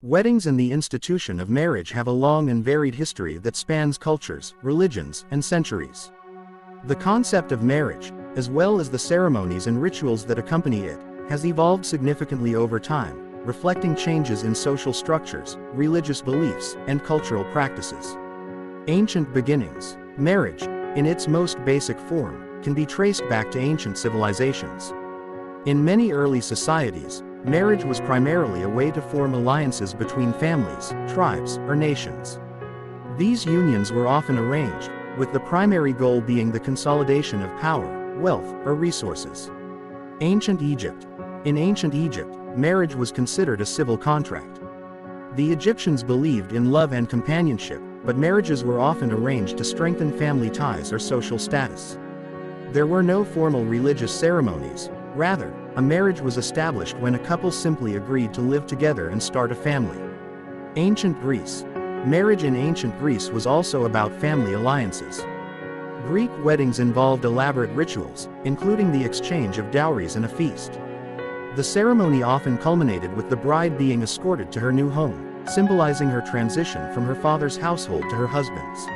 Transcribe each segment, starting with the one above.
Weddings and the institution of marriage have a long and varied history that spans cultures, religions, and centuries. The concept of marriage, as well as the ceremonies and rituals that accompany it, has evolved significantly over time, reflecting changes in social structures, religious beliefs, and cultural practices. Ancient beginnings. Marriage, in its most basic form, can be traced back to ancient civilizations. In many early societies, marriage was primarily a way to form alliances between families, tribes, or nations. These unions were often arranged, with the primary goal being the consolidation of power, wealth, or resources. Ancient Egypt. In ancient Egypt, marriage was considered a civil contract. The Egyptians believed in love and companionship, but marriages were often arranged to strengthen family ties or social status. There were no formal religious ceremonies. Rather, a marriage was established when a couple simply agreed to live together and start a family. Ancient Greece. Marriage in ancient Greece was also about family alliances. Greek weddings involved elaborate rituals, including the exchange of dowries and a feast. The ceremony often culminated with the bride being escorted to her new home, symbolizing her transition from her father's household to her husband's.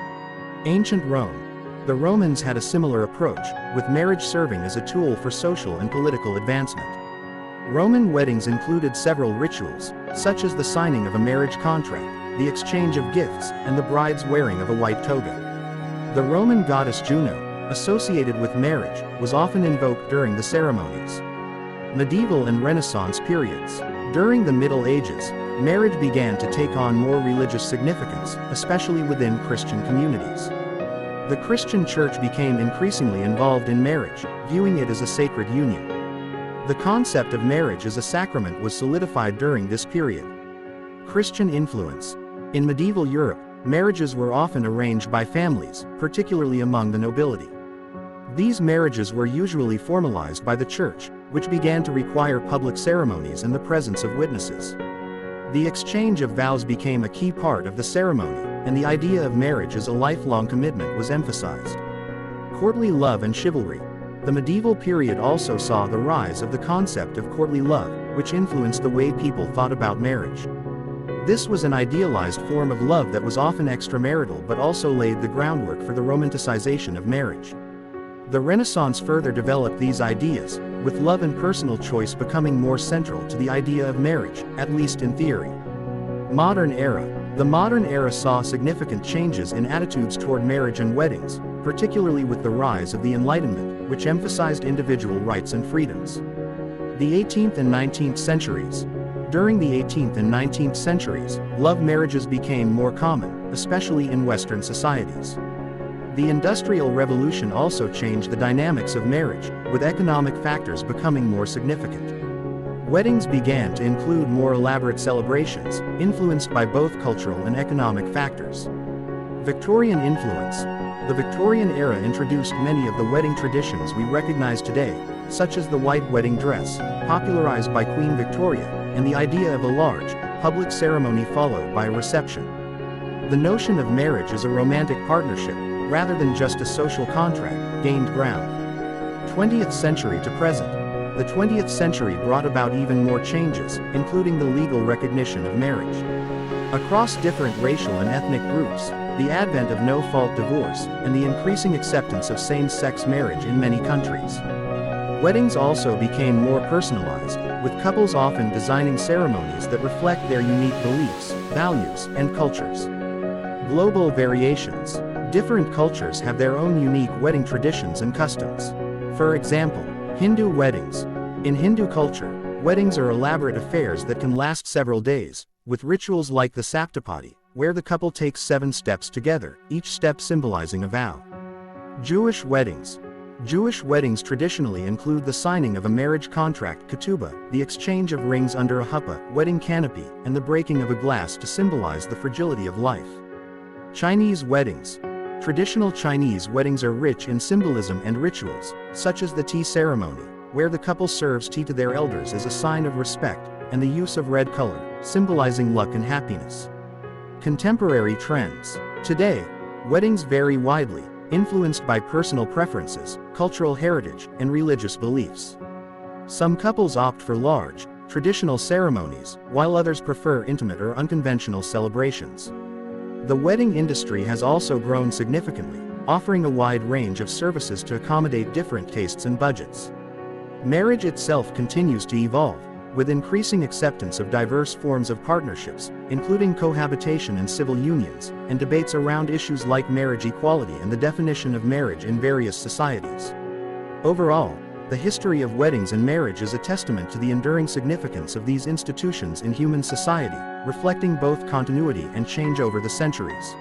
Ancient Rome. The Romans had a similar approach, with marriage serving as a tool for social and political advancement. Roman weddings included several rituals, such as the signing of a marriage contract, the exchange of gifts, and the bride's wearing of a white toga. The Roman goddess Juno, associated with marriage, was often invoked during the ceremonies. Medieval and Renaissance periods. During the Middle Ages, marriage began to take on more religious significance, especially within Christian communities. The Christian Church became increasingly involved in marriage, viewing it as a sacred union. The concept of marriage as a sacrament was solidified during this period. Christian influence. In medieval Europe, marriages were often arranged by families, particularly among the nobility. These marriages were usually formalized by the Church, which began to require public ceremonies and the presence of witnesses. The exchange of vows became a key part of the ceremony, and the idea of marriage as a lifelong commitment was emphasized. Courtly love and chivalry. The medieval period also saw the rise of the concept of courtly love, which influenced the way people thought about marriage. This was an idealized form of love that was often extramarital but also laid the groundwork for the romanticization of marriage. The Renaissance further developed these ideas, with love and personal choice becoming more central to the idea of marriage, at least in theory. Modern era. The modern era saw significant changes in attitudes toward marriage and weddings, particularly with the rise of the Enlightenment, which emphasized individual rights and freedoms. The 18th and 19th centuries. During the 18th and 19th centuries, love marriages became more common, especially in Western societies. The Industrial Revolution also changed the dynamics of marriage, with economic factors becoming more significant. Weddings began to include more elaborate celebrations, influenced by both cultural and economic factors. Victorian influence. The Victorian era introduced many of the wedding traditions we recognize today, such as the white wedding dress, popularized by Queen Victoria, and the idea of a large, public ceremony followed by a reception. The notion of marriage as a romantic partnership, rather than just a social contract, gained ground. 20th century to present. The 20th century brought about even more changes, including the legal recognition of marriage. Across different racial and ethnic groups, the advent of no-fault divorce, and the increasing acceptance of same-sex marriage in many countries. Weddings also became more personalized, with couples often designing ceremonies that reflect their unique beliefs, values, and cultures. Global variations. Different cultures have their own unique wedding traditions and customs. For example, Hindu weddings. In Hindu culture, weddings are elaborate affairs that can last several days, with rituals like the Saptapadi, where the couple takes 7 steps together, each step symbolizing a vow. Jewish weddings. Jewish weddings traditionally include the signing of a marriage contract ketubah, the exchange of rings under a huppah, wedding canopy, and the breaking of a glass to symbolize the fragility of life. Chinese weddings. Traditional Chinese weddings are rich in symbolism and rituals, such as the tea ceremony, where the couple serves tea to their elders as a sign of respect, and the use of red color, symbolizing luck and happiness. Contemporary trends. Today, weddings vary widely, influenced by personal preferences, cultural heritage, and religious beliefs. Some couples opt for large, traditional ceremonies, while others prefer intimate or unconventional celebrations. The wedding industry has also grown significantly, offering a wide range of services to accommodate different tastes and budgets. Marriage itself continues to evolve, with increasing acceptance of diverse forms of partnerships, including cohabitation and civil unions, and debates around issues like marriage equality and the definition of marriage in various societies. Overall, the history of weddings and marriage is a testament to the enduring significance of these institutions in human society, reflecting both continuity and change over the centuries.